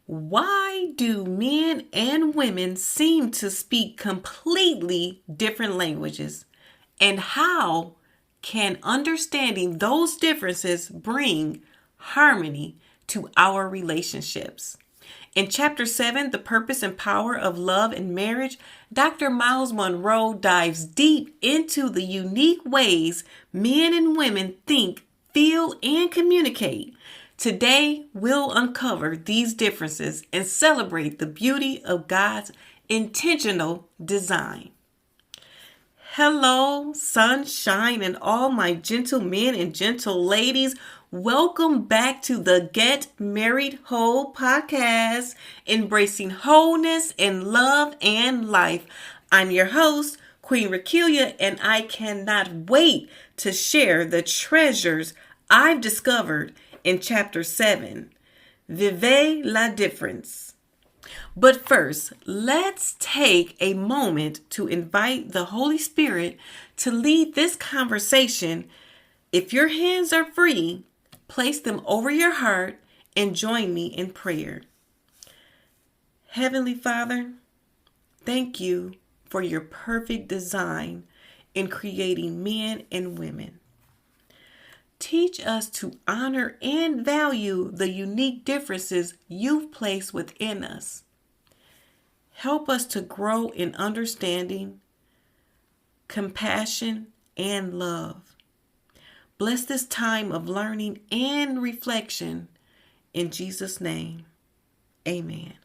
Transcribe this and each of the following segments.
Why do men and women seem to speak completely different languages? And how can understanding those differences bring harmony to our relationships? In Chapter 7, The Purpose and Power of Love and Marriage, Dr. Myles Munroe dives deep into the unique ways men and women think, feel, and communicate. Today, we'll uncover these differences and celebrate the beauty of God's intentional design. Hello, sunshine, and all my gentle men and gentle ladies. Welcome back to the Get Married Whole podcast, embracing wholeness and love and life. I'm your host, Queen Rakihealya, and I cannot wait to share the treasures I've discovered in Chapter 7, Vive La Difference. But first, let's take a moment to invite the Holy Spirit to lead this conversation. If your hands are free, place them over your heart and join me in prayer. Heavenly Father, thank you for your perfect design in creating men and women. Teach us to honor and value the unique differences you've placed within us. Help us to grow in understanding, compassion, and love. Bless this time of learning and reflection. In Jesus' name, amen.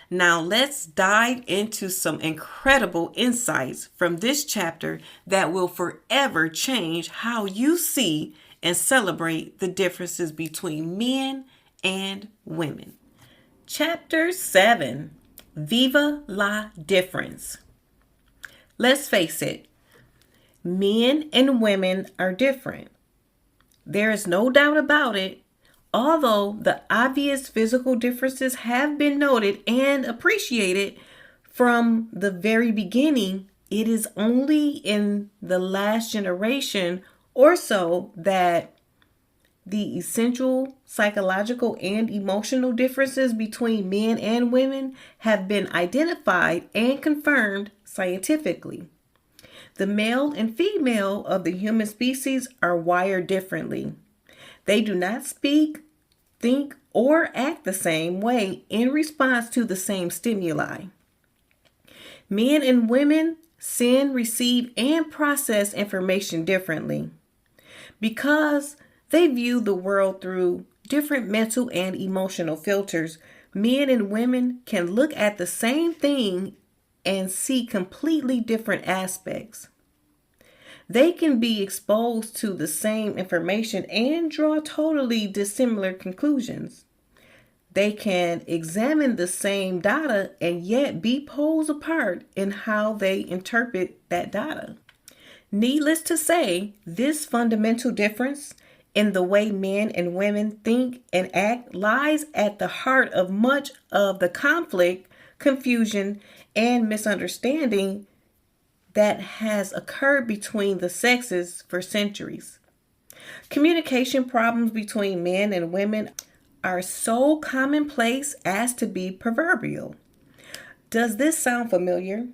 Now let's dive into some incredible insights from this chapter that will forever change how you see and celebrate the differences between men and women. Chapter 7, Viva La Difference. Let's face it, men and women are different. There is no doubt about it. Although the obvious physical differences have been noted and appreciated from the very beginning, it is only in the last generation or so that the essential psychological and emotional differences between men and women have been identified and confirmed scientifically. The male and female of the human species are wired differently. They do not speak, think, or act the same way in response to the same stimuli. Men and women send, receive, and process information differently. Because they view the world through different mental and emotional filters, men and women can look at the same thing and see completely different aspects. They can be exposed to the same information and draw totally dissimilar conclusions. They can examine the same data and yet be poles apart in how they interpret that data. Needless to say, this fundamental difference in the way men and women think and act lies at the heart of much of the conflict, confusion, and misunderstanding that has occurred between the sexes for centuries. Communication problems between men and women are so commonplace as to be proverbial. Does this sound familiar?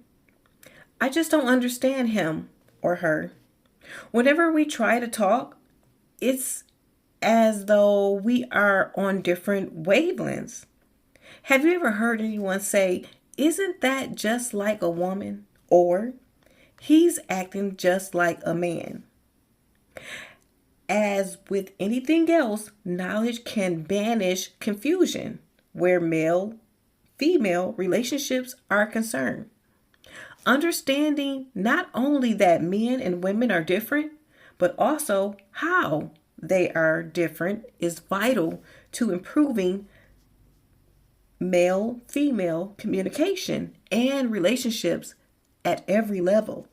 I just don't understand him or her. Whenever we try to talk, it's as though we are on different wavelengths. Have you ever heard anyone say, "Isn't that just like a woman?" Or, "He's acting just like a man"? As with anything else, knowledge can banish confusion where male-female relationships are concerned. Understanding not only that men and women are different, but also how they are different is vital to improving male-female communication and relationships at every level.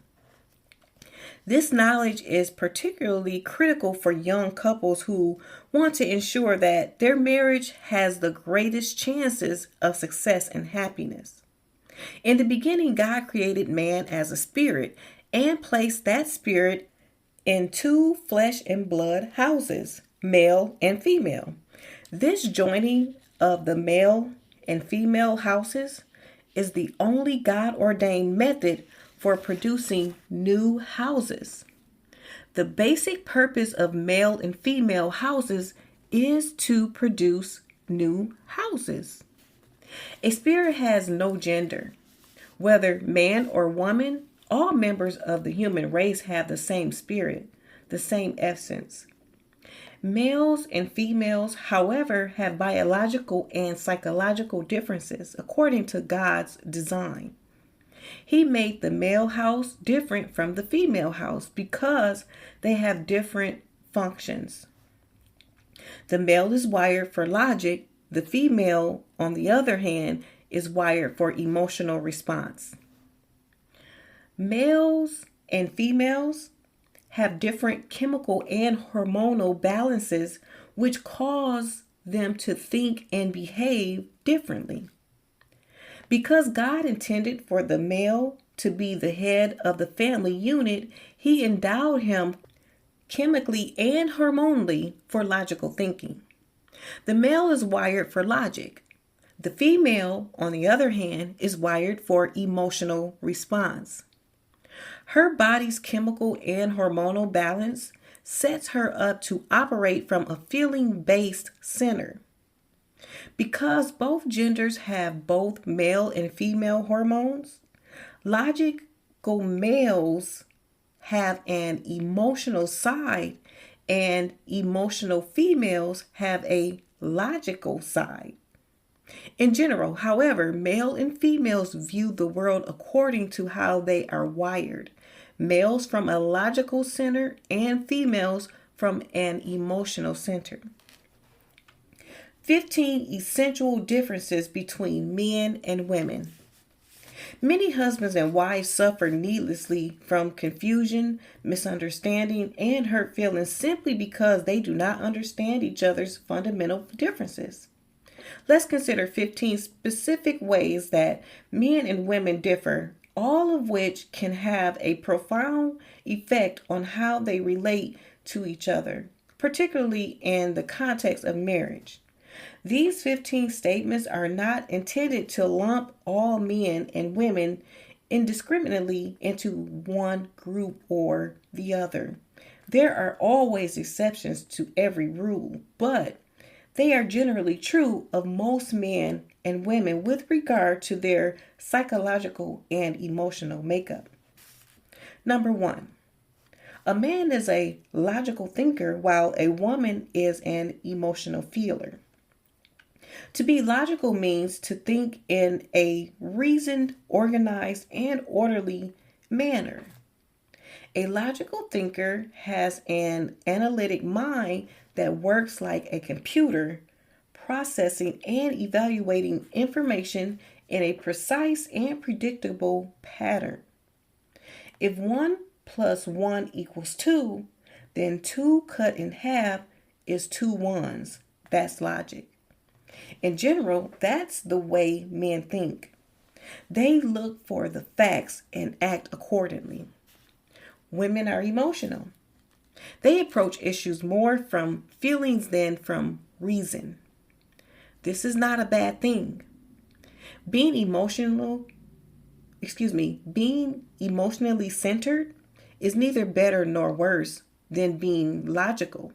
This knowledge is particularly critical for young couples who want to ensure that their marriage has the greatest chances of success and happiness. In the beginning, God created man as a spirit and placed that spirit in two flesh and blood houses, male and female. This joining of the male and female houses is the only God-ordained method for producing new houses. The basic purpose of male and female houses is to produce new houses. A spirit has no gender. Whether man or woman, all members of the human race have the same spirit, the same essence. Males and females, however, have biological and psychological differences according to God's design. He made the male house different from the female house because they have different functions. The male is wired for logic. The female, on the other hand, is wired for emotional response. Males and females have different chemical and hormonal balances which cause them to think and behave differently. Because God intended for the male to be the head of the family unit, he endowed him chemically and hormonally for logical thinking. The male is wired for logic. The female, on the other hand, is wired for emotional response. Her body's chemical and hormonal balance sets her up to operate from a feeling-based center. Because both genders have both male and female hormones, logical males have an emotional side and emotional females have a logical side. In general, however, male and females view the world according to how they are wired. Males from a logical center and females from an emotional center. 15 essential differences between men and women. Many husbands and wives suffer needlessly from confusion, misunderstanding, and hurt feelings simply because they do not understand each other's fundamental differences. Let's consider 15 specific ways that men and women differ, all of which can have a profound effect on how they relate to each other, particularly in the context of marriage. These 15 statements are not intended to lump all men and women indiscriminately into one group or the other. There are always exceptions to every rule, but they are generally true of most men and women with regard to their psychological and emotional makeup. Number 1, a man is a logical thinker while a woman is an emotional feeler. To be logical means to think in a reasoned, organized, and orderly manner. A logical thinker has an analytic mind that works like a computer, processing and evaluating information in a precise and predictable pattern. If 1 plus 1 equals 2, then 2 cut in half is 2 ones. That's logic. In general, that's the way men think. They look for the facts and act accordingly. Women are emotional. They approach issues more from feelings than from reason. This is not a bad thing. Being emotionally centered is neither better nor worse than being logical.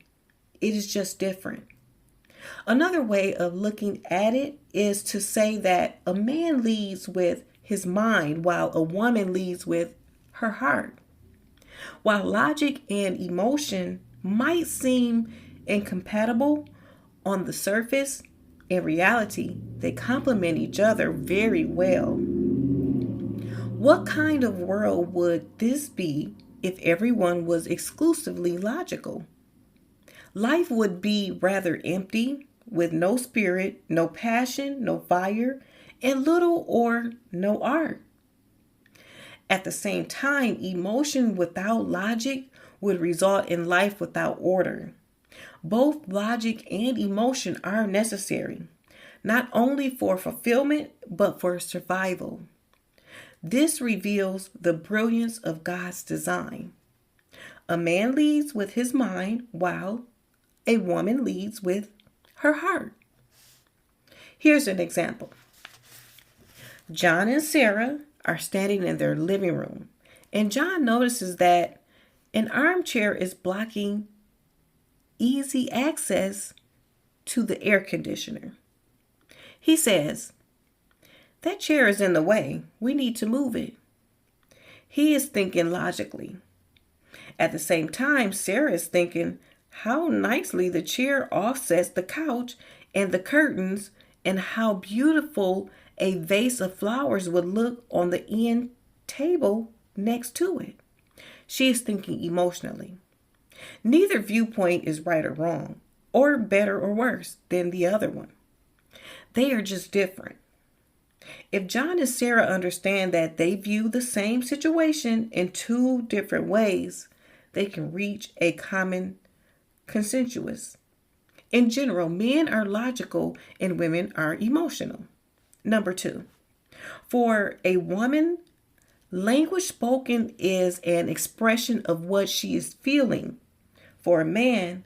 It is just different. Another way of looking at it is to say that a man leads with his mind while a woman leads with her heart. While logic and emotion might seem incompatible on the surface, in reality, they complement each other very well. What kind of world would this be if everyone was exclusively logical? Life would be rather empty, with no spirit, no passion, no fire, and little or no art. At the same time, emotion without logic would result in life without order. Both logic and emotion are necessary, not only for fulfillment, but for survival. This reveals the brilliance of God's design. A man leads with his mind, while a woman leads with her heart. Here's an example. John and Sarah are standing in their living room, and John notices that an armchair is blocking easy access to the air conditioner. He says, "That chair is in the way. We need to move it." He is thinking logically. At the same time, Sarah is thinking how nicely the chair offsets the couch and the curtains, and how beautiful a vase of flowers would look on the end table next to it. She is thinking emotionally. Neither viewpoint is right or wrong, or better or worse than the other one. They are just different. If John and Sarah understand that they view the same situation in two different ways, they can reach a common consensus. In general, men are logical and women are emotional. Number 2, for a woman, language spoken is an expression of what she is feeling. For a man,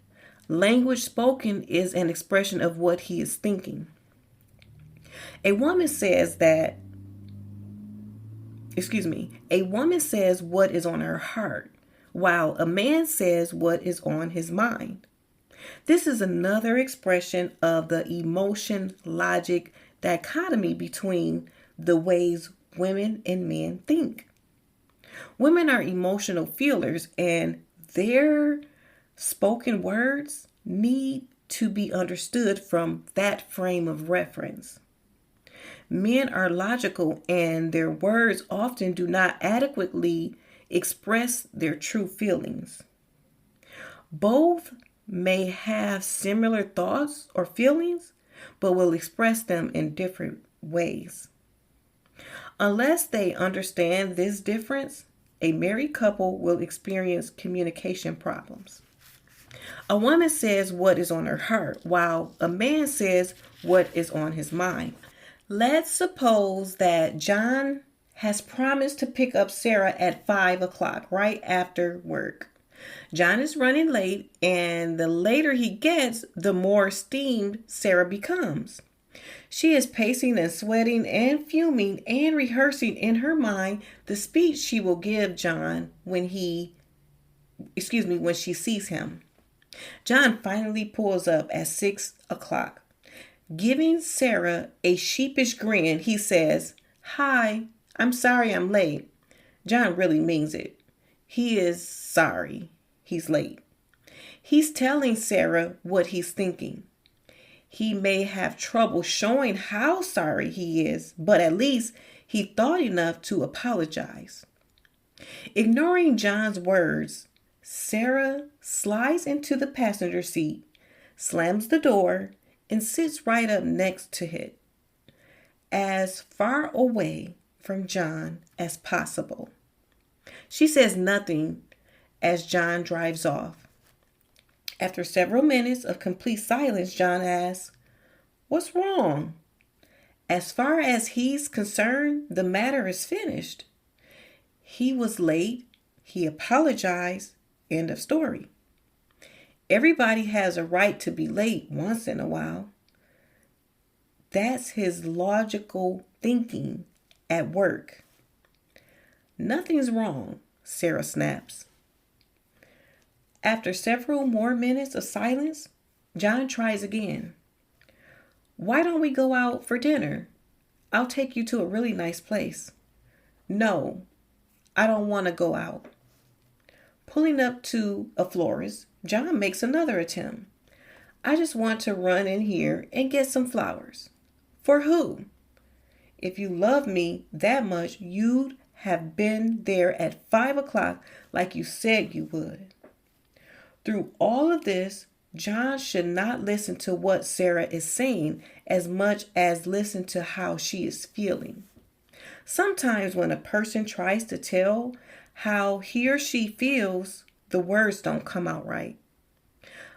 language spoken is an expression of what he is thinking. A woman says what is on her heart, while a man says what is on his mind. This is another expression of the emotion-logic dichotomy between the ways women and men think. Women are emotional feelers, and their spoken words need to be understood from that frame of reference. Men are logical, and their words often do not adequately express their true feelings. Both may have similar thoughts or feelings, but will express them in different ways. Unless they understand this difference, a married couple will experience communication problems. A woman says what is on her heart, while a man says what is on his mind. Let's suppose that John has promised to pick up Sarah at 5 o'clock, right after work. John is running late, and the later he gets, the more steamed Sarah becomes. She is pacing and sweating and fuming and rehearsing in her mind the speech she will give John when she sees him. John finally pulls up at 6 o'clock. Giving Sarah a sheepish grin, he says, "Hi, I'm sorry I'm late." John really means it. He is sorry he's late. He's telling Sarah what he's thinking. He may have trouble showing how sorry he is, but at least he thought enough to apologize. Ignoring John's words, Sarah slides into the passenger seat, slams the door, and sits right up next to it, as far away from John as possible. She says nothing as John drives off. After several minutes of complete silence, John asks, "What's wrong?" As far as he's concerned, the matter is finished. He was late. He apologized. End of story. Everybody has a right to be late once in a while. That's his logical thinking at work. "Nothing's wrong," Sarah snaps. After several more minutes of silence, John tries again. "Why don't we go out for dinner? I'll take you to a really nice place." "No, I don't want to go out." Pulling up to a florist, John makes another attempt. "I just want to run in here and get some flowers." "For who?" "If you love me that much, you'd have been there at 5 o'clock like you said you would." Through all of this, John should not listen to what Sarah is saying as much as listen to how she is feeling. Sometimes when a person tries to tell how he or she feels, the words don't come out right.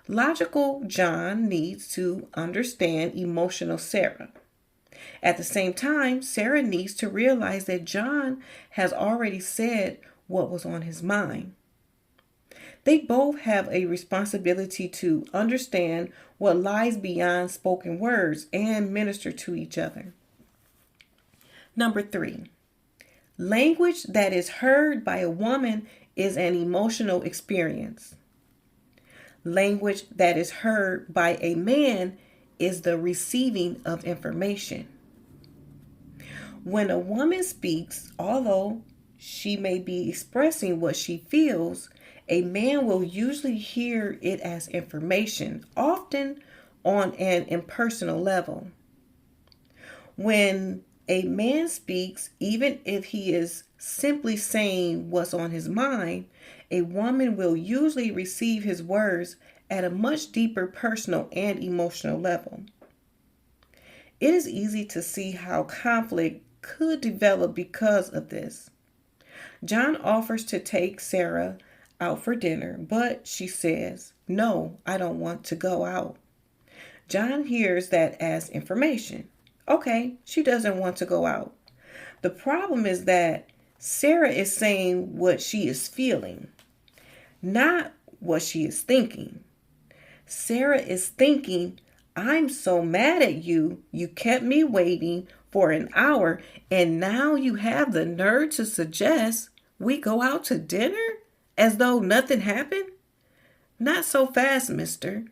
Logical John needs to understand emotional Sarah. At the same time, Sarah needs to realize that John has already said what was on his mind. They both have a responsibility to understand what lies beyond spoken words and minister to each other. Number 3, language that is heard by a woman is an emotional experience. Language that is heard by a man is the receiving of information. When a woman speaks, although she may be expressing what she feels, a man will usually hear it as information, often on an impersonal level. When a man speaks, even if he is simply saying what's on his mind, a woman will usually receive his words at a much deeper personal and emotional level. It is easy to see how conflict could develop because of this. John offers to take Sarah out for dinner, but she says, "No, I don't want to go out." John hears that as information. Okay, she doesn't want to go out. The problem is that Sarah is saying what she is feeling, not what she is thinking. Sarah is thinking, "I'm so mad at you. You kept me waiting for an hour, and now you have the nerve to suggest we go out to dinner as though nothing happened? Not so fast, mister."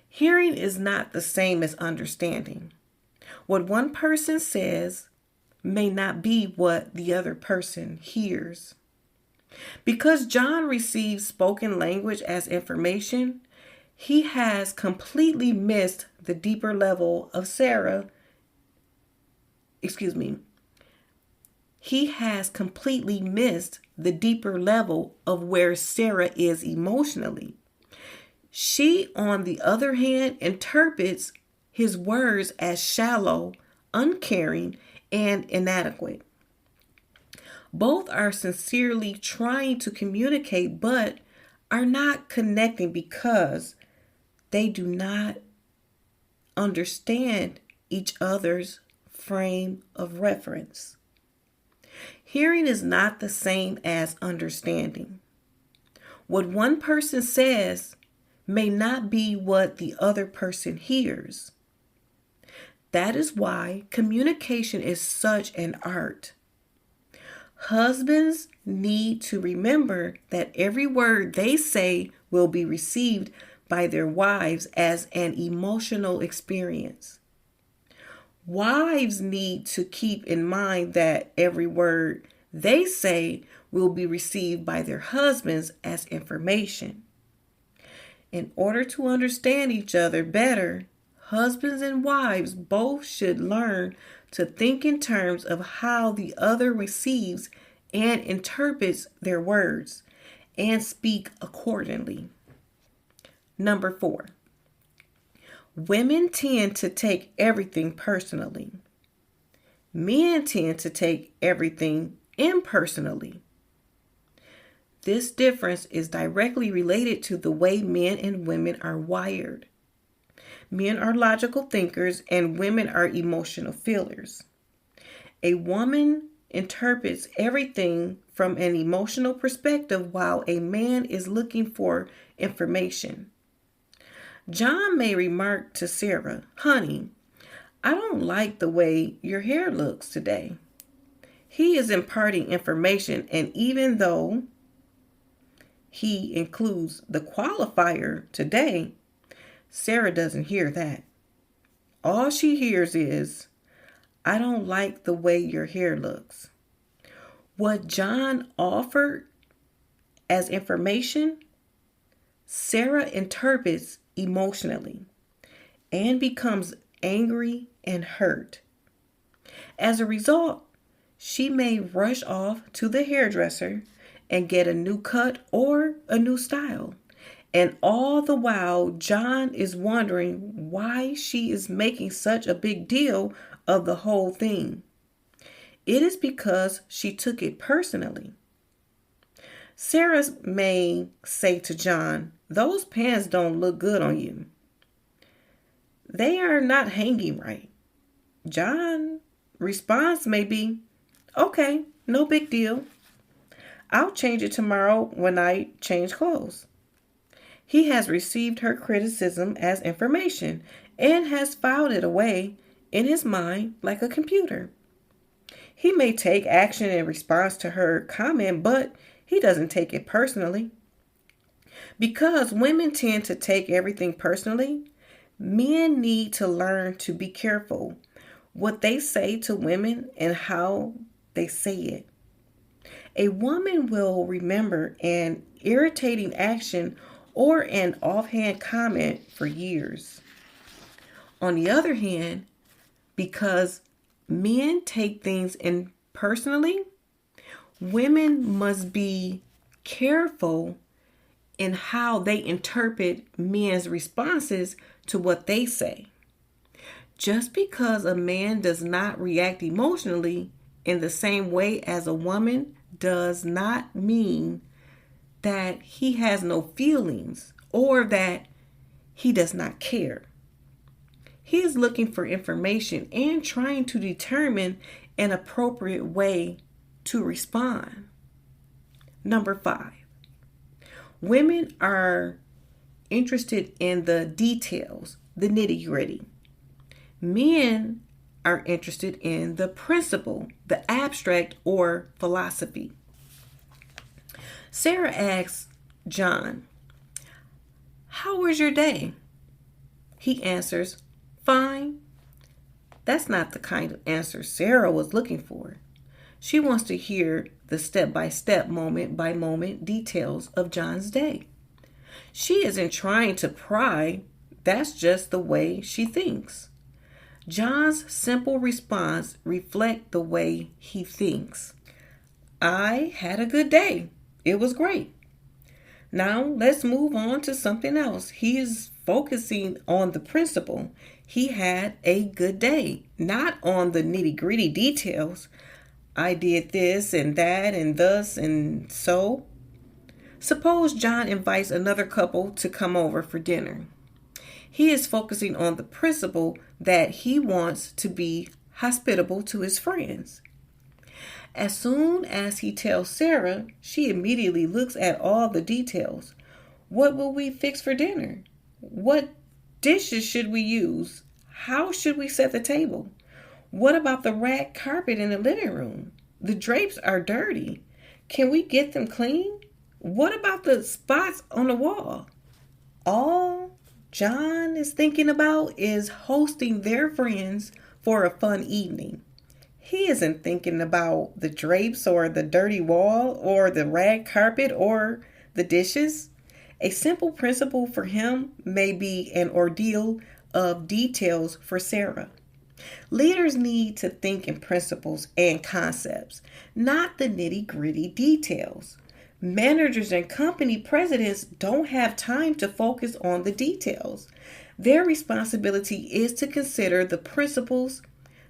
Hearing is not the same as understanding. What one person says may not be what the other person hears. Because John receives spoken language as information, he has completely missed the deeper level of He has completely missed the deeper level of where Sarah is emotionally. She, on the other hand, interprets his words as shallow, uncaring, and inadequate. Both are sincerely trying to communicate, but are not connecting because they do not understand each other's frame of reference. Hearing is not the same as understanding. What one person says may not be what the other person hears. That is why communication is such an art. Husbands need to remember that every word they say will be received by their wives as an emotional experience. Wives need to keep in mind that every word they say will be received by their husbands as information. In order to understand each other better, husbands and wives both should learn to think in terms of how the other receives and interprets their words and speak accordingly. Number 4, women tend to take everything personally. Men tend to take everything impersonally. This difference is directly related to the way men and women are wired. Men are logical thinkers and women are emotional feelers. A woman interprets everything from an emotional perspective while a man is looking for information. John may remark to Sarah, "Honey, I don't like the way your hair looks today." He is imparting information, and even though he includes the qualifier today, Sarah doesn't hear that. All she hears is, "I don't like the way your hair looks." What John offered as information, Sarah interprets emotionally and becomes angry and hurt. As a result, she may rush off to the hairdresser and get a new cut or a new style. And all the while, John is wondering why she is making such a big deal of the whole thing. It is because she took it personally. Sarah may say to John, "Those pants don't look good on you. They are not hanging right." John's response may be, "Okay, no big deal. I'll change it tomorrow when I change clothes. He has received her criticism as information and has filed it away in his mind like a computer. He may take action in response to her comment, but he doesn't take it personally. Because women tend to take everything personally, men need to learn to be careful what they say to women and how they say it. A woman will remember an irritating action or an offhand comment for years. On the other hand, because men take things in personally, women must be careful in how they interpret men's responses to what they say. Just because a man does not react emotionally in the same way as a woman does not mean that he has no feelings or that he does not care. He is looking for information and trying to determine an appropriate way to respond. Number 5, women are interested in the details, the nitty-gritty. Men are interested in the principle, the abstract or philosophy. Sarah asks John, "How was your day?" He answers, "Fine." That's not the kind of answer Sarah was looking for. She wants to hear the step-by-step, moment-by-moment details of John's day. She isn't trying to pry. That's just the way she thinks. John's simple response reflects the way he thinks. "I had a good day. It was great." Now let's move on to something else. He is focusing on the principle. He had a good day, not on the nitty-gritty details. "I did this and that and thus and so." Suppose John invites another couple to come over for dinner. He is focusing on the principle that he wants to be hospitable to his friends. As soon as he tells Sarah, she immediately looks at all the details. What will we fix for dinner? What dishes should we use? How should we set the table? What about the rag carpet in the living room? The drapes are dirty. Can we get them clean? What about the spots on the wall? All John is thinking about is hosting their friends for a fun evening. He isn't thinking about the drapes or the dirty wall or the rag carpet or the dishes. A simple principle for him may be an ordeal of details for Sarah. Leaders need to think in principles and concepts, not the nitty-gritty details. Managers and company presidents don't have time to focus on the details. Their responsibility is to consider the principles,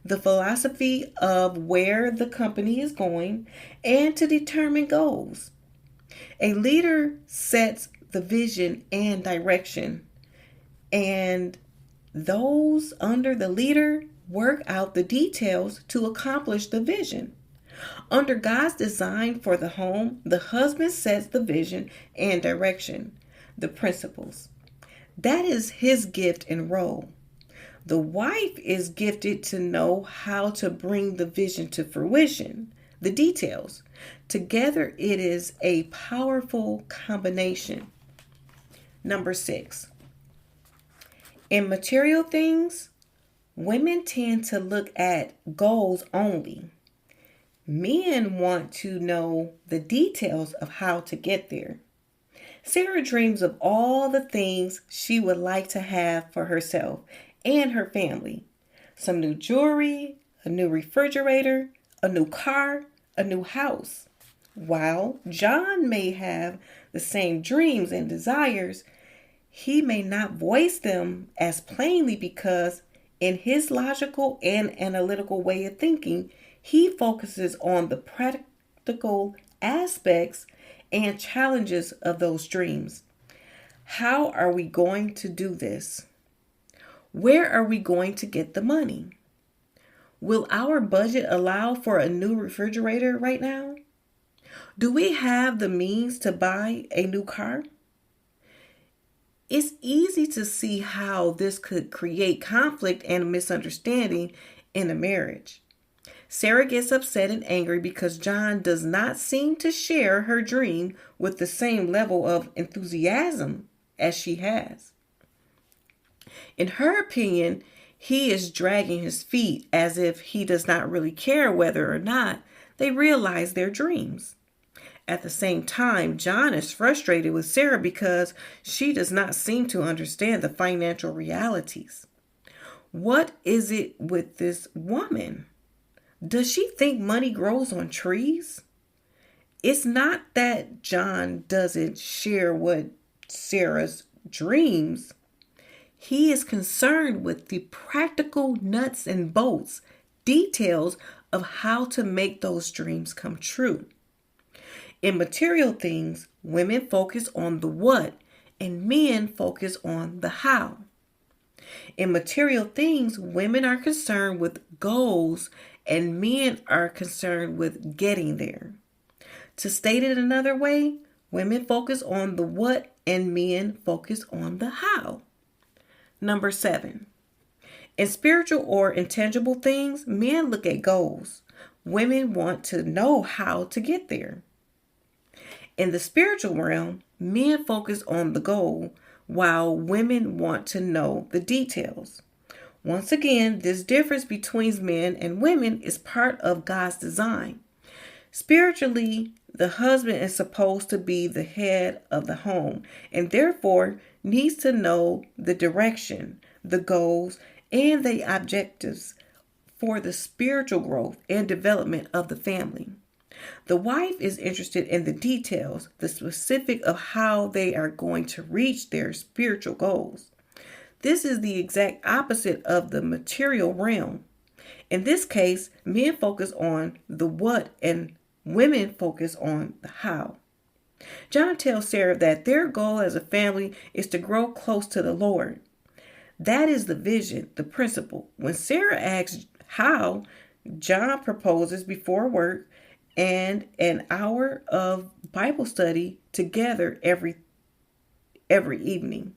the philosophy of where the company is going, and to determine goals. A leader sets the vision and direction, and those under the leader work out the details to accomplish the vision. Under God's design for the home, the husband sets the vision and direction, the principles. That is his gift and role. The wife is gifted to know how to bring the vision to fruition, the details. Together, it is a powerful combination. Number 6. In material things, women tend to look at goals only. Men want to know the details of how to get there. Sarah dreams of all the things she would like to have for herself and her family. Some new jewelry, a new refrigerator, a new car, a new house. While John may have the same dreams and desires, he may not voice them as plainly because in his logical and analytical way of thinking, he focuses on the practical aspects and challenges of those dreams. How are we going to do this? Where are we going to get the money? Will our budget allow for a new refrigerator right now? Do we have the means to buy a new car? It's easy to see how this could create conflict and misunderstanding in a marriage. Sarah gets upset and angry because John does not seem to share her dream with the same level of enthusiasm as she has. In her opinion, he is dragging his feet as if he does not really care whether or not they realize their dreams. At the same time, John is frustrated with Sarah because she does not seem to understand the financial realities. What is it with this woman? Does she think money grows on trees? It's not that John doesn't share what Sarah's dreams. He is concerned with the practical nuts and bolts details of how to make those dreams come true. In material things, women focus on the what and men focus on the how. In material things, women are concerned with goals and men are concerned with getting there. To state it another way, women focus on the what and men focus on the how. Number 7. In spiritual or intangible things, men look at goals. Women want to know how to get there. In the spiritual realm, men focus on the goal, while women want to know the details. Once again, this difference between men and women is part of God's design. Spiritually, the husband is supposed to be the head of the home and therefore needs to know the direction, the goals, and the objectives for the spiritual growth and development of the family. The wife is interested in the details, the specific of how they are going to reach their spiritual goals. This is the exact opposite of the material realm. In this case, men focus on the what and women focus on the how. John tells Sarah that their goal as a family is to grow close to the Lord. That is the vision, the principle. When Sarah asks how, John proposes before work and an hour of Bible study together every evening.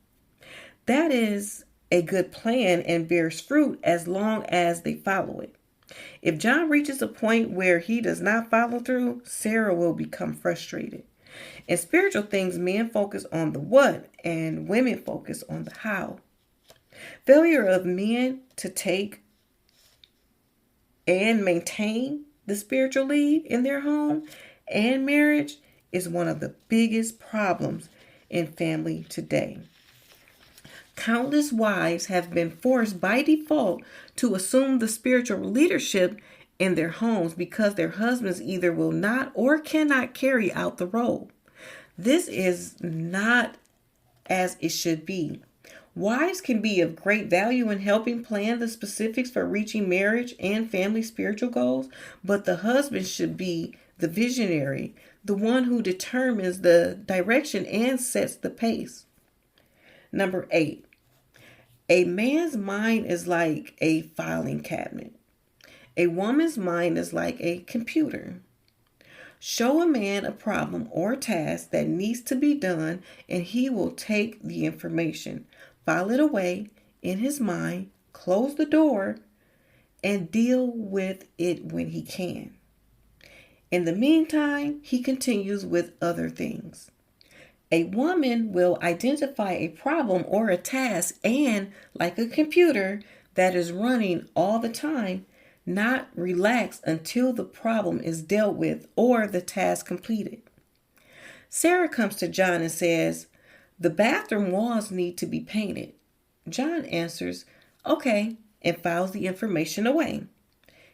That is a good plan and bears fruit as long as they follow it. If John reaches a point where he does not follow through, Sarah will become frustrated. In spiritual things, men focus on the what and women focus on the how. Failure of men to take and maintain the spiritual lead in their home and marriage is one of the biggest problems in family today. Countless wives have been forced by default to assume the spiritual leadership in their homes because their husbands either will not or cannot carry out the role. This is not as it should be. Wives can be of great value in helping plan the specifics for reaching marriage and family spiritual goals, but the husband should be the visionary, the one who determines the direction and sets the pace. Number 8, a man's mind is like a filing cabinet. A woman's mind is like a computer. Show a man a problem or task that needs to be done, and he will take the information, file it away in his mind, close the door, and deal with it when he can. In the meantime, he continues with other things. A woman will identify a problem or a task and, like a computer that is running all the time, not relax until the problem is dealt with or the task completed. Sarah comes to John and says, "The bathroom walls need to be painted." John answers, "Okay," and files the information away.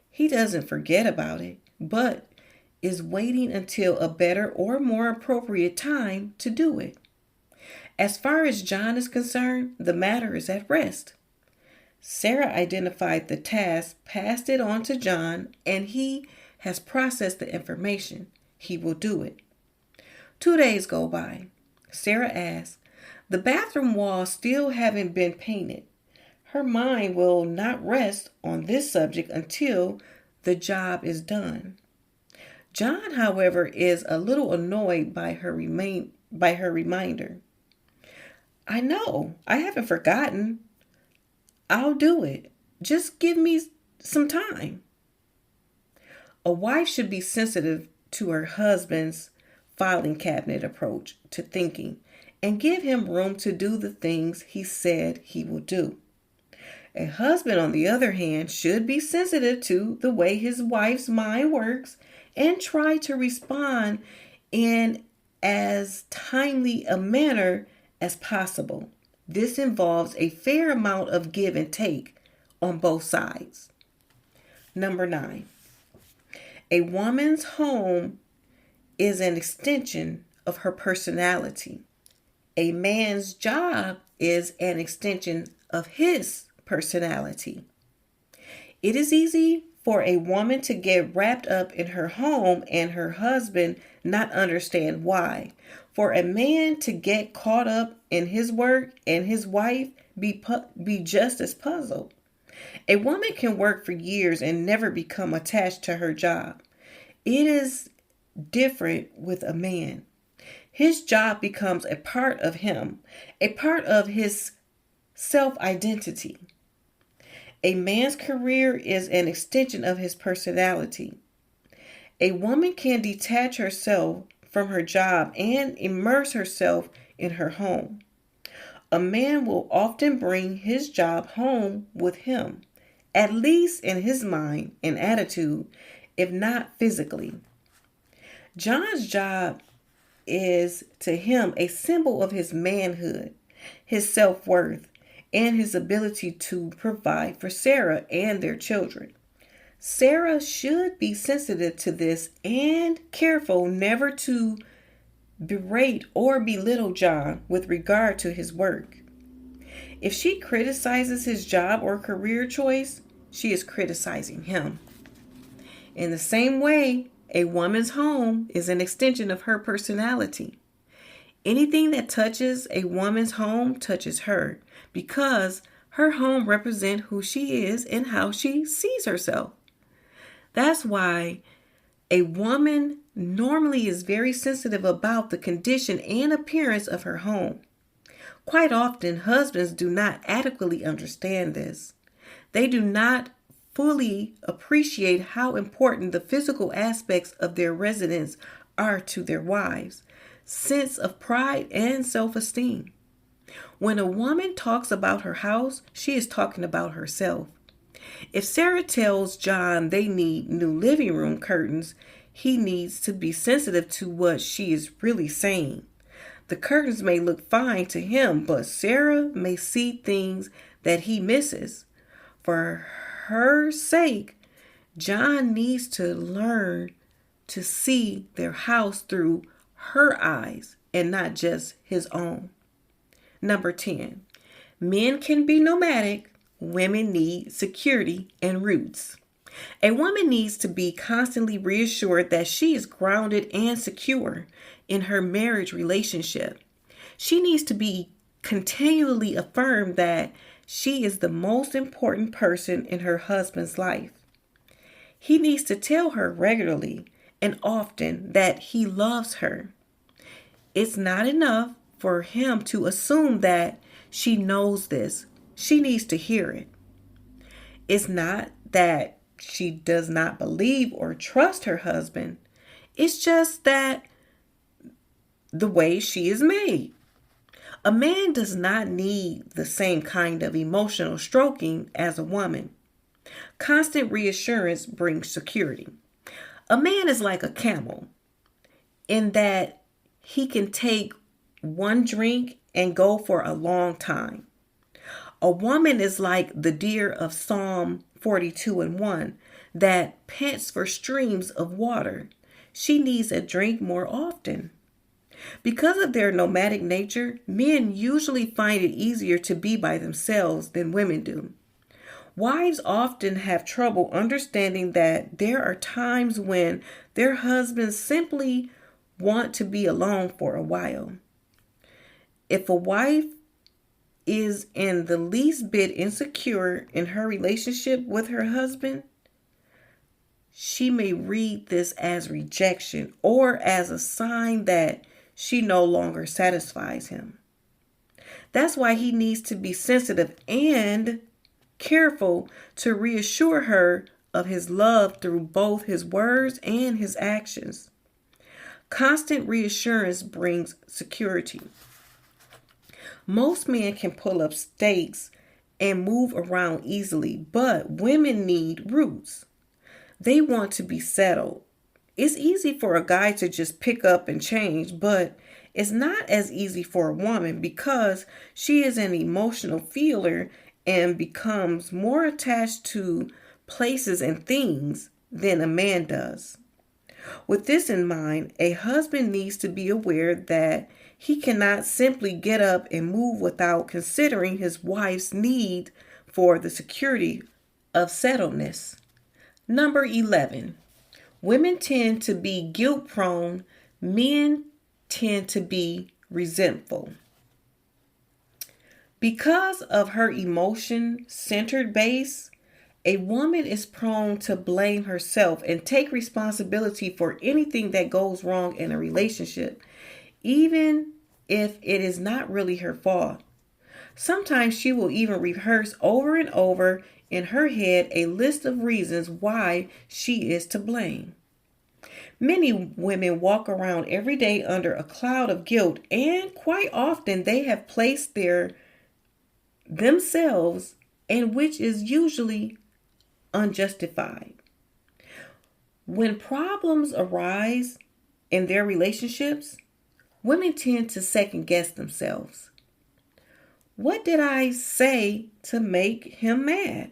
He doesn't forget about it, but is waiting until a better or more appropriate time to do it. As far as John is concerned, the matter is at rest. Sarah identified the task, passed it on to John, and he has processed the information. He will do it. 2 days go by. Sarah asks, "The bathroom walls still haven't been painted." Her mind will not rest on this subject until the job is done. John, however, is a little annoyed by her reminder. I know, I haven't forgotten. I'll do it. Just give me some time. A wife should be sensitive to her husband's filing cabinet approach to thinking and give him room to do the things he said he will do. A husband, on the other hand, should be sensitive to the way his wife's mind works and try to respond in as timely a manner as possible. This involves a fair amount of give and take on both sides. Number 9. A woman's home is an extension of her personality. A man's job is an extension of his personality. It is easy for a woman to get wrapped up in her home and her husband not understand why. For a man to get caught up in his work and his wife be just as puzzled. A woman can work for years and never become attached to her job. It is different with a man. His job becomes a part of him, a part of his self-identity. A man's career is an extension of his personality. A woman can detach herself from her job and immerse herself in her home. A man will often bring his job home with him, at least in his mind and attitude, if not physically. John's job is to him a symbol of his manhood, his self-worth, and his ability to provide for Sarah and their children. Sarah should be sensitive to this and careful never to berate or belittle John with regard to his work. If she criticizes his job or career choice, she is criticizing him. In the same way, a woman's home is an extension of her personality. Anything that touches a woman's home touches her because her home represents who she is and how she sees herself. That's why a woman normally is very sensitive about the condition and appearance of her home. Quite often, husbands do not adequately understand this. They do not fully appreciate how important the physical aspects of their residence are to their wives' sense of pride and self-esteem. When a woman talks about her house, she is talking about herself. If Sarah tells John they need new living room curtains, he needs to be sensitive to what she is really saying. The curtains may look fine to him, but Sarah may see things that he misses. For her sake, John needs to learn to see their house through her eyes and not just his own. Number 10, men can be nomadic. Women need security and roots. A woman needs to be constantly reassured that she is grounded and secure in her marriage relationship. She needs to be continually affirmed that she is the most important person in her husband's life. He needs to tell her regularly and often that he loves her. It's not enough for him to assume that she knows this. She needs to hear it. It's not that she does not believe or trust her husband. It's just that the way she is made. A man does not need the same kind of emotional stroking as a woman. Constant reassurance brings security. A man is like a camel in that he can take one drink and go for a long time. A woman is like the deer of Psalm 42:1 that pants for streams of water. She needs a drink more often. Because of their nomadic nature, men usually find it easier to be by themselves than women do. Wives often have trouble understanding that there are times when their husbands simply want to be alone for a while. If a wife is in the least bit insecure in her relationship with her husband, she may read this as rejection or as a sign that she no longer satisfies him. That's why he needs to be sensitive and careful to reassure her of his love through both his words and his actions. Constant reassurance brings security. Most men can pull up stakes and move around easily, but women need roots. They want to be settled. It's easy for a guy to just pick up and change, but it's not as easy for a woman because she is an emotional feeler and becomes more attached to places and things than a man does. With this in mind, a husband needs to be aware that he cannot simply get up and move without considering his wife's need for the security of settledness. Number 11. Women tend to be guilt prone. Men tend to be resentful. Because of her emotion-centered base, a woman is prone to blame herself and take responsibility for anything that goes wrong in a relationship, even if it is not really her fault. Sometimes she will even rehearse over and over in her head a list of reasons why she is to blame. Many women walk around every day under a cloud of guilt, and quite often they have placed themselves, and which is usually unjustified. When problems arise in their relationships, women tend to second guess themselves. What did I say to make him mad?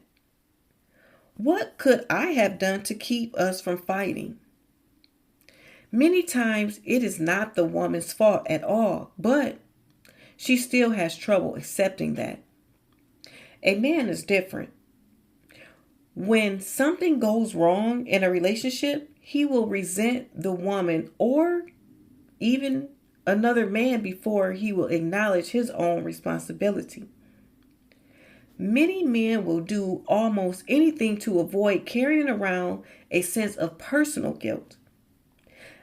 What could I have done to keep us from fighting? Many times it is not the woman's fault at all, but she still has trouble accepting that. A man is different. When something goes wrong in a relationship, he will resent the woman or even another man before he will acknowledge his own responsibility. Many men will do almost anything to avoid carrying around a sense of personal guilt.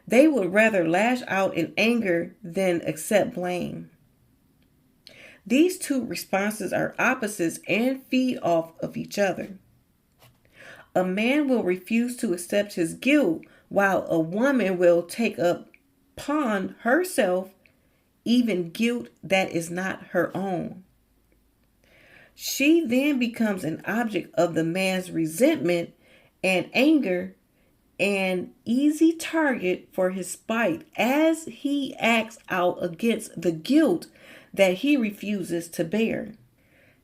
They would rather lash out in anger than accept blame. These two responses are opposites and feed off of each other. A man will refuse to accept his guilt, while a woman will take upon herself even guilt that is not her own. She then becomes an object of the man's resentment and anger, an easy target for his spite as he acts out against the guilt that he refuses to bear.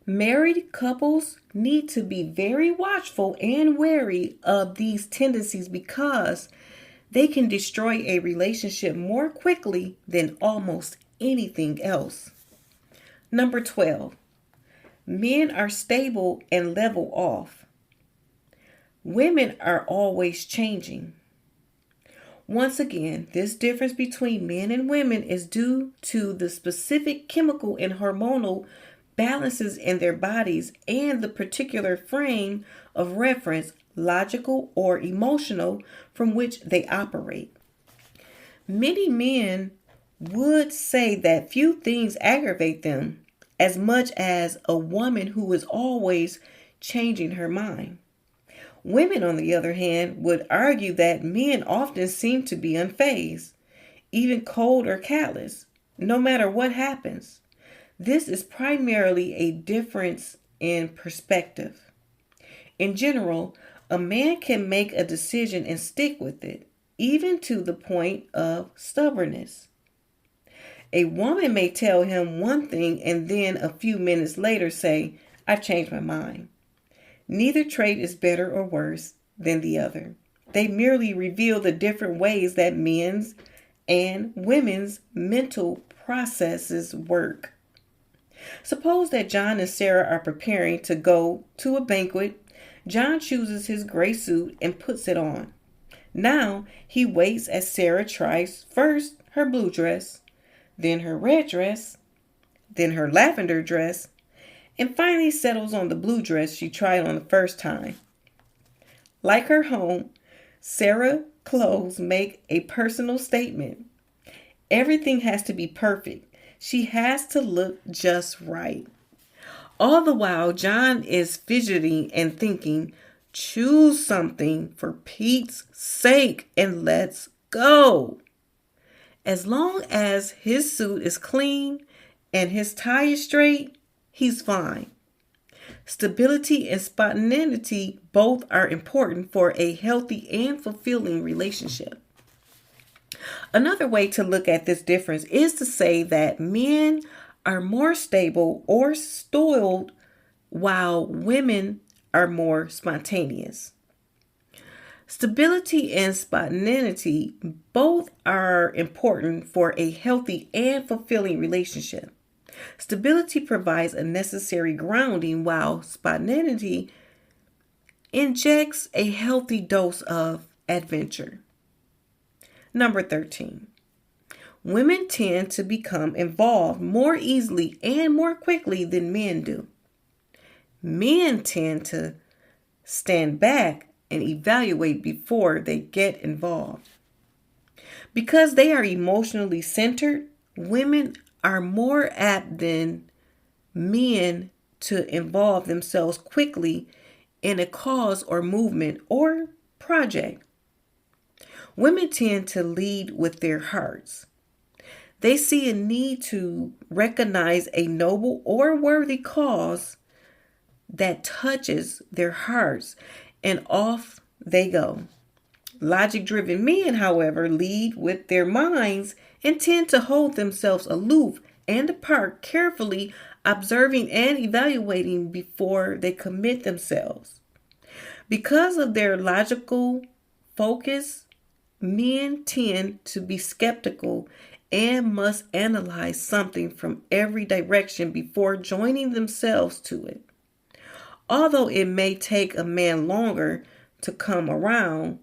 Married couples need to be very watchful and wary of these tendencies because they can destroy a relationship more quickly than almost anything else. Number 12. Men are stable and level off. Women are always changing. Once again, this difference between men and women is due to the specific chemical and hormonal balances in their bodies and the particular frame of reference, logical or emotional, from which they operate. Many men would say that few things aggravate them as much as a woman who is always changing her mind. Women, on the other hand, would argue that men often seem to be unfazed, even cold or callous, no matter what happens. This is primarily a difference in perspective. In general, a man can make a decision and stick with it, even to the point of stubbornness. A woman may tell him one thing and then a few minutes later say, "I've changed my mind." Neither trait is better or worse than the other. They merely reveal the different ways that men's and women's mental processes work. Suppose that John and Sarah are preparing to go to a banquet. John chooses his gray suit and puts it on. Now he waits as Sarah tries first her blue dress, then her red dress, then her lavender dress, and finally settles on the blue dress she tried on the first time. Like her home, Sarah Close make a personal statement. Everything has to be perfect. She has to look just right. All the while, John is fidgeting and thinking, choose something for Pete's sake and let's go. As long as his suit is clean and his tie is straight, he's fine. Stability and spontaneity both are important for a healthy and fulfilling relationship. Another way to look at this difference is to say that men are more stable or stolid while women are more spontaneous. Stability and spontaneity both are important for a healthy and fulfilling relationship. Stability provides a necessary grounding while spontaneity injects a healthy dose of adventure. Number 13. Women tend to become involved more easily and more quickly than men do. Men tend to stand back and evaluate before they get involved. Because they are emotionally centered, women are more apt than men to involve themselves quickly in a cause or movement or project. Women tend to lead with their hearts. They see a need to recognize a noble or worthy cause that touches their hearts, and off they go. Logic-driven men, however, lead with their minds and tend to hold themselves aloof and apart, carefully observing and evaluating before they commit themselves. Because of their logical focus, men tend to be skeptical and must analyze something from every direction before joining themselves to it. Although it may take a man longer to come around,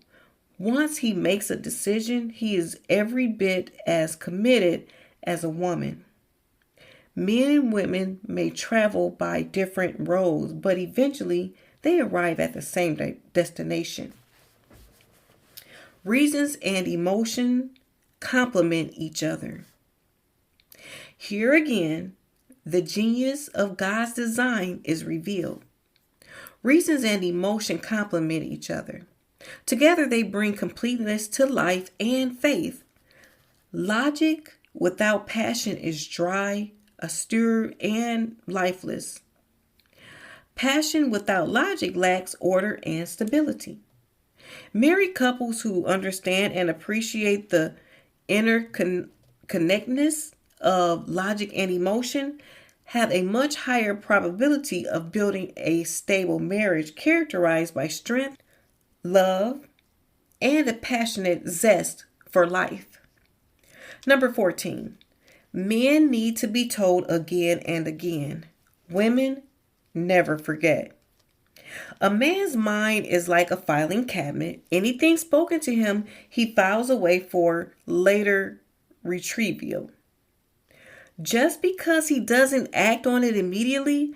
once he makes a decision, he is every bit as committed as a woman. Men and women may travel by different roads, but eventually they arrive at the same destination. Reasons and emotion complement each other. Here again, the genius of God's design is revealed. Reasons and emotion complement each other. Together they bring completeness to life and faith. Logic without passion is dry, austere, and lifeless. Passion without logic lacks order and stability. Married couples who understand and appreciate the interconnectedness of logic and emotion have a much higher probability of building a stable marriage characterized by strength, love, and a passionate zest for life. Number 14. Men need to be told again and again. Women never forget. A man's mind is like a filing cabinet. Anything spoken to him, he files away for later retrieval. Just because he doesn't act on it immediately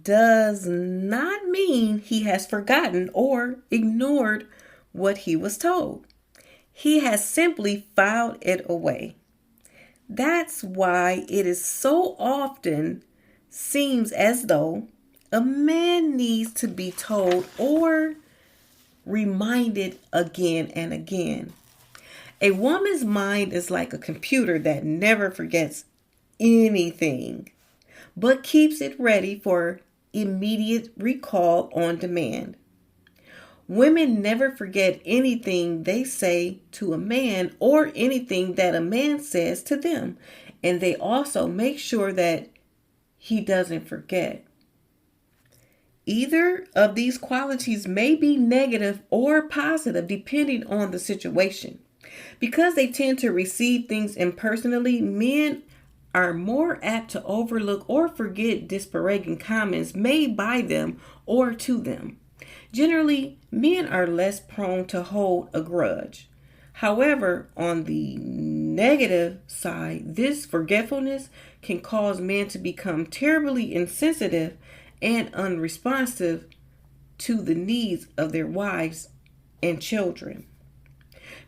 does not mean he has forgotten or ignored what he was told. He has simply filed it away. That's why it is so often seems as though a man needs to be told or reminded again and again. A woman's mind is like a computer that never forgets anything, but keeps it ready for immediate recall on demand. Women never forget anything they say to a man or anything that a man says to them, and they also make sure that he doesn't forget. Either of these qualities may be negative or positive depending on the situation. Because they tend to receive things impersonally, men are more apt to overlook or forget disparaging comments made by them or to them. Generally, men are less prone to hold a grudge. However, on the negative side, this forgetfulness can cause men to become terribly insensitive and unresponsive to the needs of their wives and children.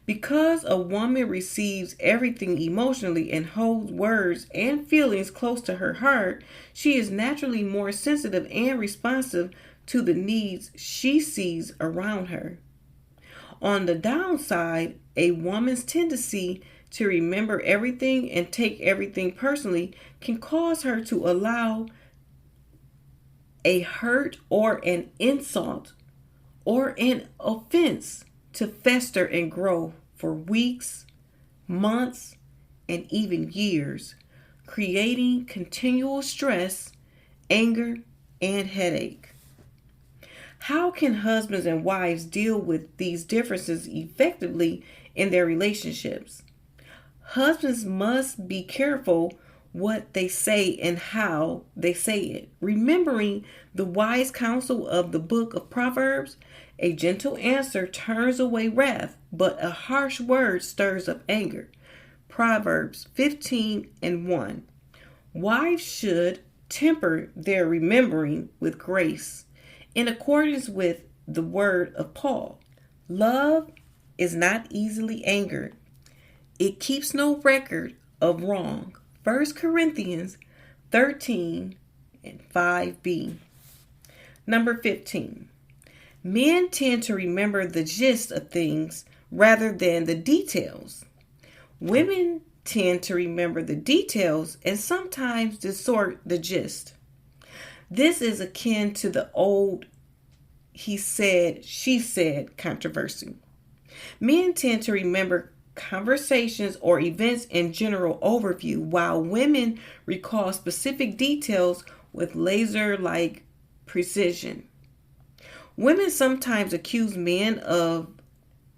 Because a woman receives everything emotionally and holds words and feelings close to her heart, she is naturally more sensitive and responsive to the needs she sees around her. On the downside, a woman's tendency to remember everything and take everything personally can cause her to allow a hurt or an insult or an offense to fester and grow for weeks, months, and even years, creating continual stress, anger, and headache. How can husbands and wives deal with these differences effectively in their relationships? Husbands must be careful what they say and how they say it, remembering the wise counsel of the book of Proverbs. A gentle answer turns away wrath, but a harsh word stirs up anger. Proverbs 15:1. Wives should temper their remembering with grace, in accordance with the word of Paul. Love is not easily angered. It keeps no record of wrong. 1 Corinthians 13:5b. Number 15. Men tend to remember the gist of things rather than the details. Women tend to remember the details and sometimes distort the gist. This is akin to the old he said, she said controversy. Men tend to remember conversations or events in general overview, while women recall specific details with laser-like precision. Women sometimes accuse men of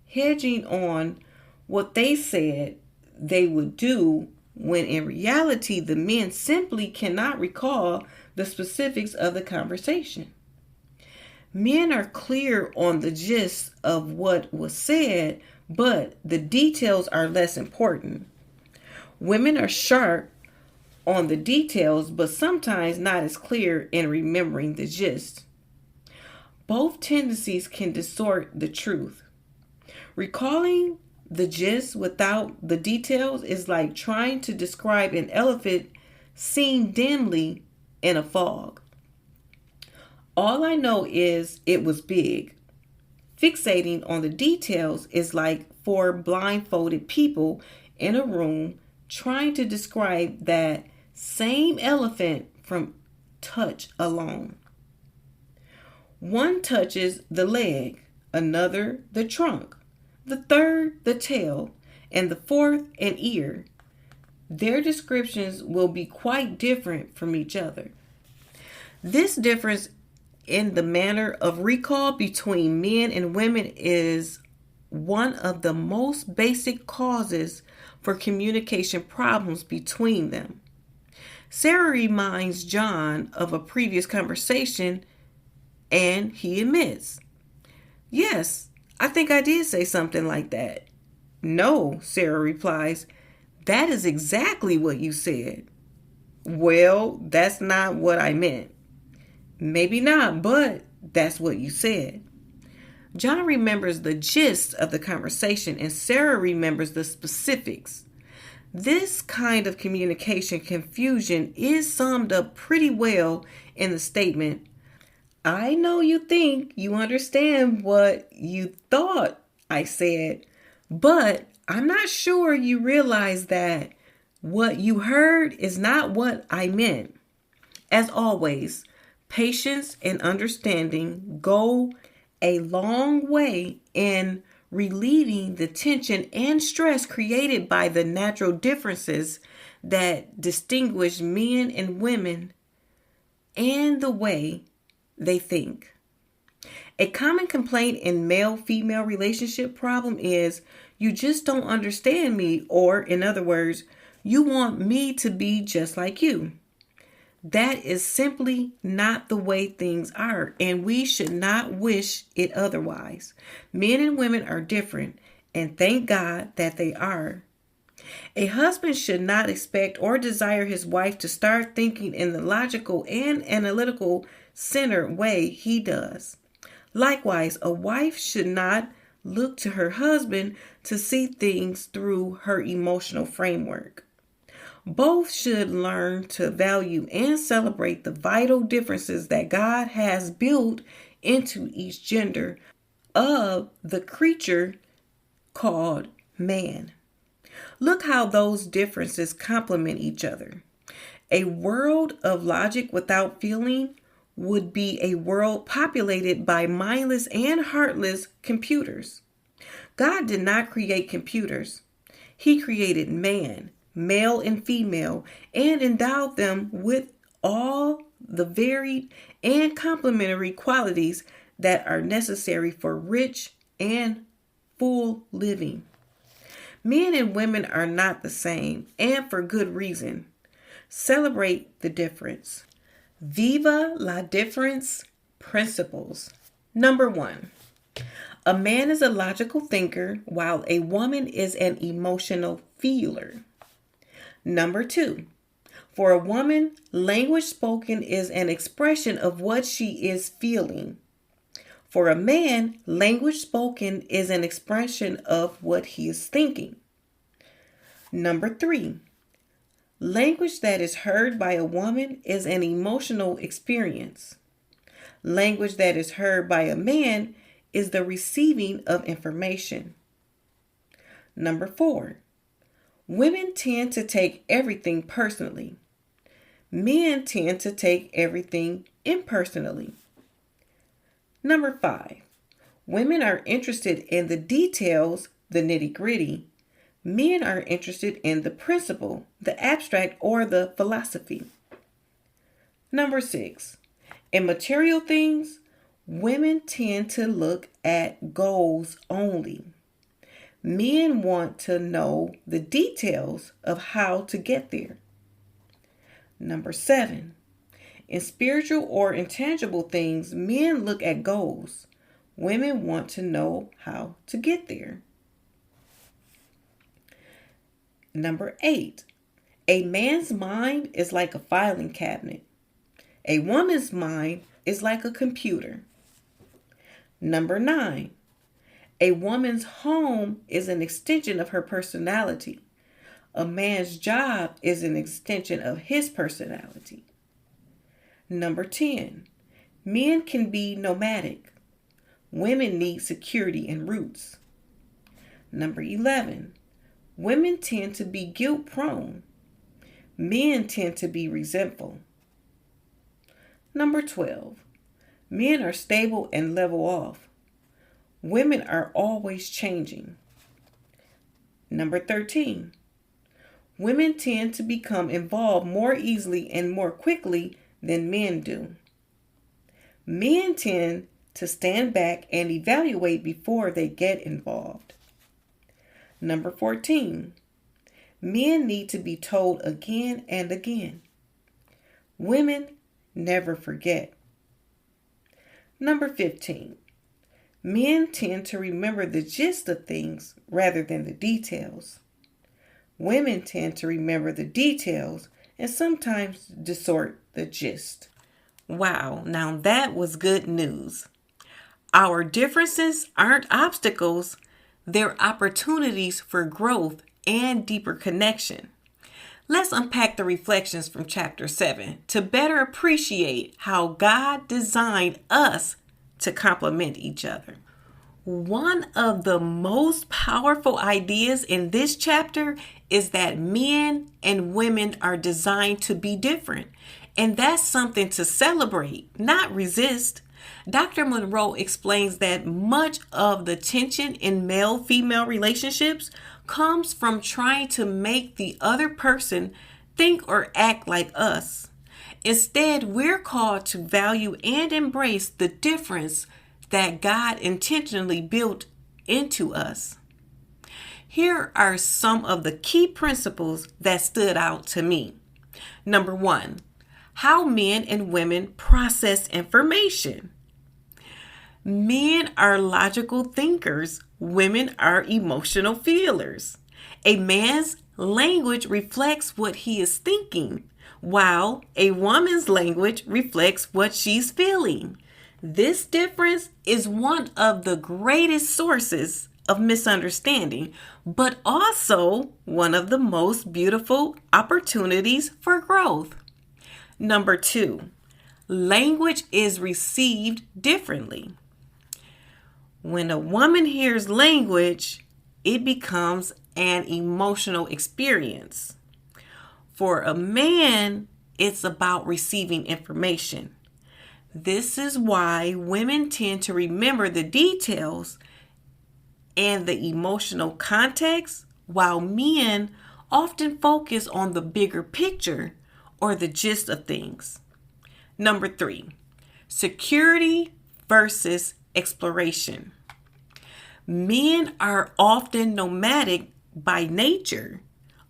hedging on what they said they would do, when in reality the men simply cannot recall the specifics of the conversation. Men are clear on the gist of what was said, but the details are less important. Women are sharp on the details, but sometimes not as clear in remembering the gist. Both tendencies can distort the truth. Recalling the gist without the details is like trying to describe an elephant seen dimly in a fog. All I know is it was big. Fixating on the details is like four blindfolded people in a room trying to describe that same elephant from touch alone. One touches the leg, another the trunk, the third the tail, and the fourth an ear. Their descriptions will be quite different from each other. This difference in the manner of recall between men and women is one of the most basic causes for communication problems between them. Sarah reminds John of a previous conversation, and he admits, "Yes, I think I did say something like that." "No," Sarah replies, "that is exactly what you said." "Well, that's not what I meant." "Maybe not, but that's what you said." John remembers the gist of the conversation and Sarah remembers the specifics. This kind of communication confusion is summed up pretty well in the statement, "I know you think you understand what you thought I said, but I'm not sure you realize that what you heard is not what I meant." As always, patience and understanding go a long way in relieving the tension and stress created by the natural differences that distinguish men and women and the way they think. A common complaint in male-female relationship problem is, "You just don't understand me," or in other words, "You want me to be just like you." That is simply not the way things are, and we should not wish it otherwise. Men and women are different, and thank God that they are. A husband should not expect or desire his wife to start thinking in the logical and analytical centered way he does. Likewise, a wife should not look to her husband to see things through her emotional framework. Both should learn to value and celebrate the vital differences that God has built into each gender of the creature called man. Look how those differences complement each other. A world of logic without feeling would be a world populated by mindless and heartless computers. God did not create computers. He created man, male and female, and endowed them with all the varied and complementary qualities that are necessary for rich and full living. Men and women are not the same, and for good reason. Celebrate the difference. Viva La Difference principles. Number 1. A man is a logical thinker while a woman is an emotional feeler. Number 2. For a woman, language spoken is an expression of what she is feeling. For a man, language spoken is an expression of what he is thinking. Number 3. Language that is heard by a woman is an emotional experience. Language that is heard by a man is the receiving of information. Number 4. Women tend to take everything personally. Men tend to take everything impersonally. Number 5. Women are interested in the details, the nitty-gritty. Men are interested in the principle, the abstract, or the philosophy. Number 6. In material things, women tend to look at goals only. Men want to know the details of how to get there. Number 7. In spiritual or intangible things, men look at goals. Women want to know how to get there. Number 8. A man's mind is like a filing cabinet. A woman's mind is like a computer. Number 9. A woman's home is an extension of her personality. A man's job is an extension of his personality. Number 10. Men can be nomadic. Women need security and roots. Number 11. Women tend to be guilt prone. Men tend to be resentful. Number 12. Men are stable and level off. Women are always changing. Number 13. Women tend to become involved more easily and more quickly than men do. Men tend to stand back and evaluate before they get involved. Number 14. Men need to be told again and again. Women never forget. Number 15. Men tend to remember the gist of things rather than the details. Women tend to remember the details and sometimes distort the gist. Wow, now that was good news. Our differences aren't obstacles, they're opportunities for growth and deeper connection. Let's unpack the reflections from chapter 7 to better appreciate how God designed us to complement each other. One of the most powerful ideas in this chapter is that men and women are designed to be different. And that's something to celebrate, not resist. Dr. Munroe explains that much of the tension in male-female relationships comes from trying to make the other person think or act like us. Instead, we're called to value and embrace the difference that God intentionally built into us. Here are some of the key principles that stood out to me. Number 1, how men and women process information. Men are logical thinkers. Women are emotional feelers. A man's language reflects what he is thinking, while a woman's language reflects what she's feeling. This difference is one of the greatest sources of misunderstanding, but also one of the most beautiful opportunities for growth. Number 2, language is received differently. When a woman hears language, it becomes an emotional experience. For a man, it's about receiving information. This is why women tend to remember the details and the emotional context, while men often focus on the bigger picture or the gist of things. Number 3, security versus exploration. Men are often nomadic by nature,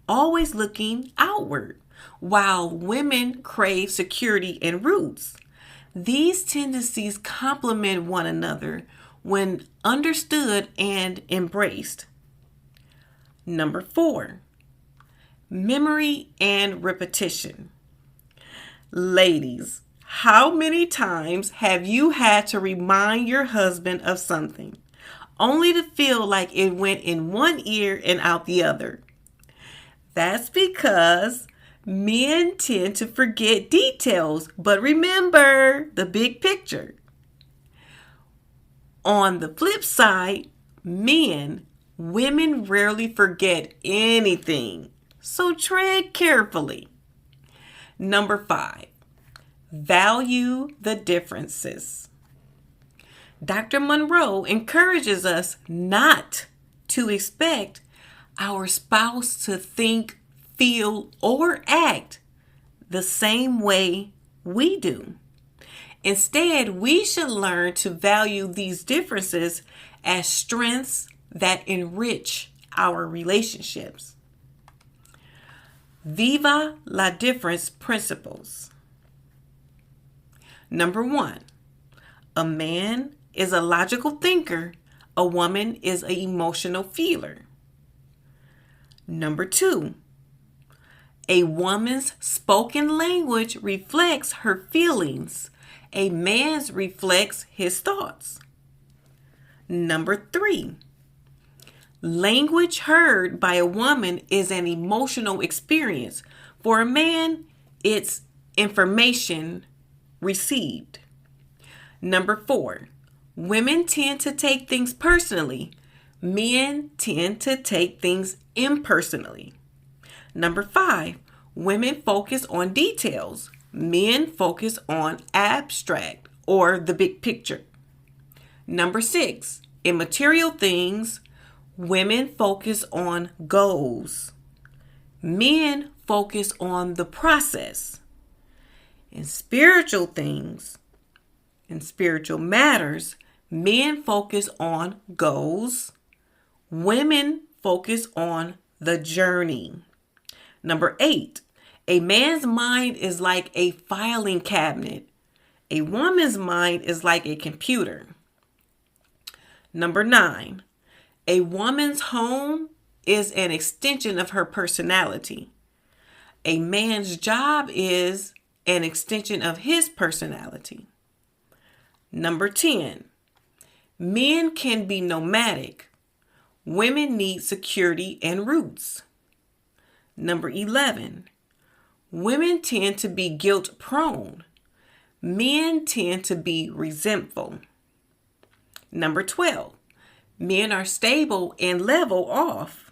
always looking outward, while women crave security and roots. These tendencies complement one another when understood and embraced. Number 4, memory and repetition. Ladies, how many times have you had to remind your husband of something, only to feel like it went in one ear and out the other? That's because men tend to forget details, but remember the big picture. On the flip side, women rarely forget anything, so tread carefully. Number 5, value the differences. Dr. Munroe encourages us not to expect our spouse to think, feel, or act the same way we do. Instead, we should learn to value these differences as strengths that enrich our relationships. Viva La Difference principles. Number 1, a man is a logical thinker, a woman is an emotional feeler. Number 2, a woman's spoken language reflects her feelings. A man's reflects his thoughts. Number 3, language heard by a woman is an emotional experience. For a man, it's information received. Number 4, women tend to take things personally. Men tend to take things impersonally. Number 5, women focus on details. Men focus on abstract or the big picture. Number 6, in material things, women focus on goals. Men focus on the process. In spiritual things, in spiritual matters, men focus on goals. Women focus on the journey. Number 8, a man's mind is like a filing cabinet. A woman's mind is like a computer. Number 9, a woman's home is an extension of her personality. A man's job is an extension of his personality. Number 10, men can be nomadic. Women need security and roots. Number 11, women tend to be guilt prone. Men tend to be resentful. Number 12, men are stable and level off.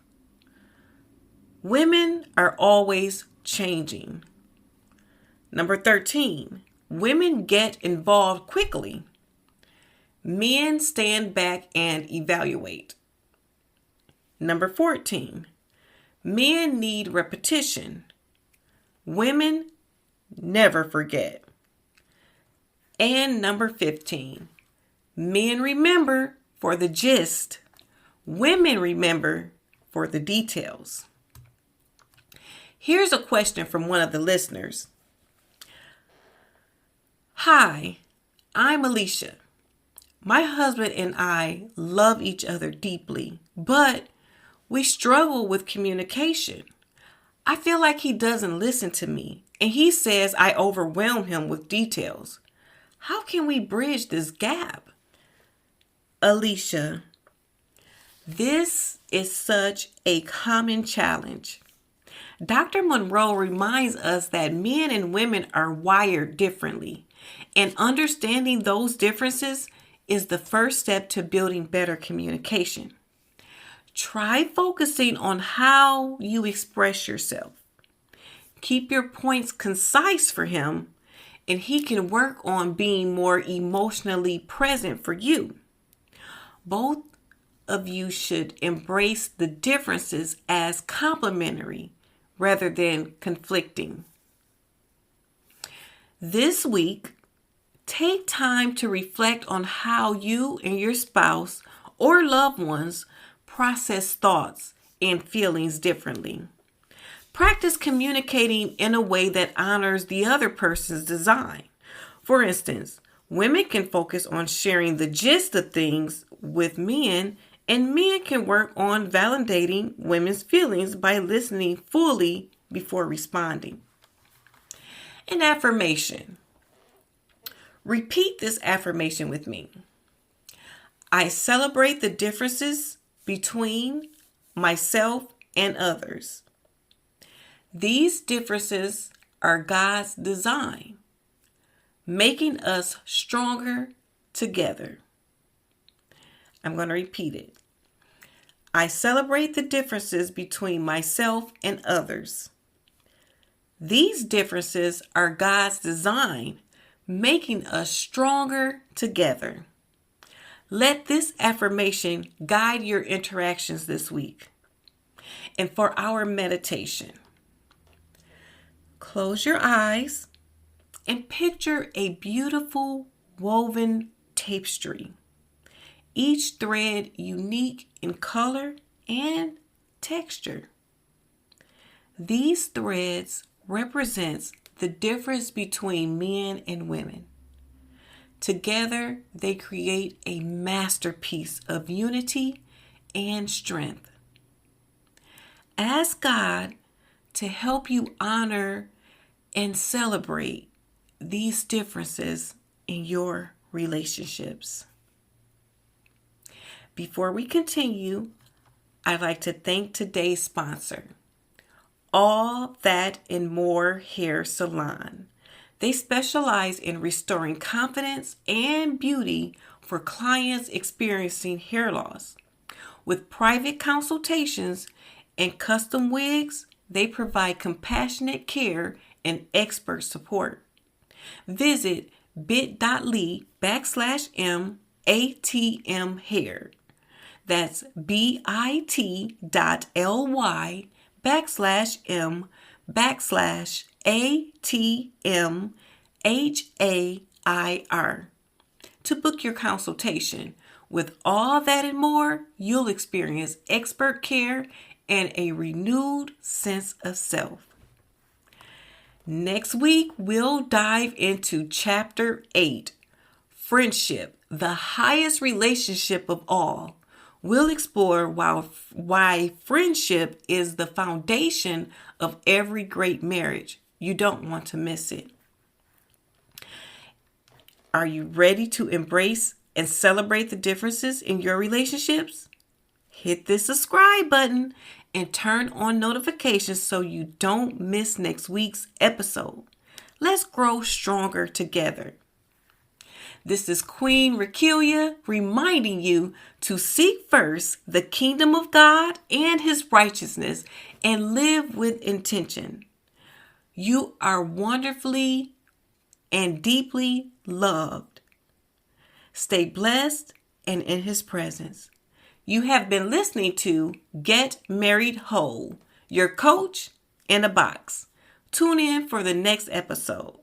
Women are always changing. Number 13, women get involved quickly. Men stand back and evaluate. Number 14, men need repetition. Women never forget. And number 15, men remember for the gist. Women remember for the details. Here's a question from one of the listeners. Hi, I'm Alicia. My husband and I love each other deeply, but we struggle with communication. I feel like he doesn't listen to me, and he says I overwhelm him with details. How can we bridge this gap? Alicia, this is such a common challenge. Dr. Munroe reminds us that men and women are wired differently, and understanding those differences is the first step to building better communication. Try focusing on how you express yourself. Keep your points concise for him, and he can work on being more emotionally present for you. Both of you should embrace the differences as complementary rather than conflicting. This week, take time to reflect on how you and your spouse or loved ones process thoughts and feelings differently. Practice communicating in a way that honors the other person's design. For instance, women can focus on sharing the gist of things with men, and men can work on validating women's feelings by listening fully before responding. An affirmation. Repeat this affirmation with me. I celebrate the differences between myself and others. These differences are God's design, making us stronger together. I'm going to repeat it. I celebrate the differences between myself and others. These differences are God's design, making us stronger together. Let this affirmation guide your interactions this week. And for our meditation, close your eyes and picture a beautiful woven tapestry. Each thread unique in color and texture. These threads represents the difference between men and women. Together, they create a masterpiece of unity and strength. Ask God to help you honor and celebrate these differences in your relationships. Before we continue, I'd like to thank today's sponsor, All That and More Hair Salon. They specialize in restoring confidence and beauty for clients experiencing hair loss. With private consultations and custom wigs, they provide compassionate care and expert support. Visit bit.ly/MATM hair. That's bit.ly/ATMHAIR to book your consultation. With All That and More, you'll experience expert care and a renewed sense of self. Next week, we'll dive into Chapter 8, Friendship, the highest relationship of all. We'll explore why friendship is the foundation of every great marriage. You don't want to miss it. Are you ready to embrace and celebrate the differences in your relationships? Hit the subscribe button and turn on notifications so you don't miss next week's episode. Let's grow stronger together. This is Queen Rakihealya reminding you to seek first the kingdom of God and his righteousness and live with intention. You are wonderfully and deeply loved. Stay blessed and in his presence. You have been listening to Get Married Whole, your coach in a box. Tune in for the next episode.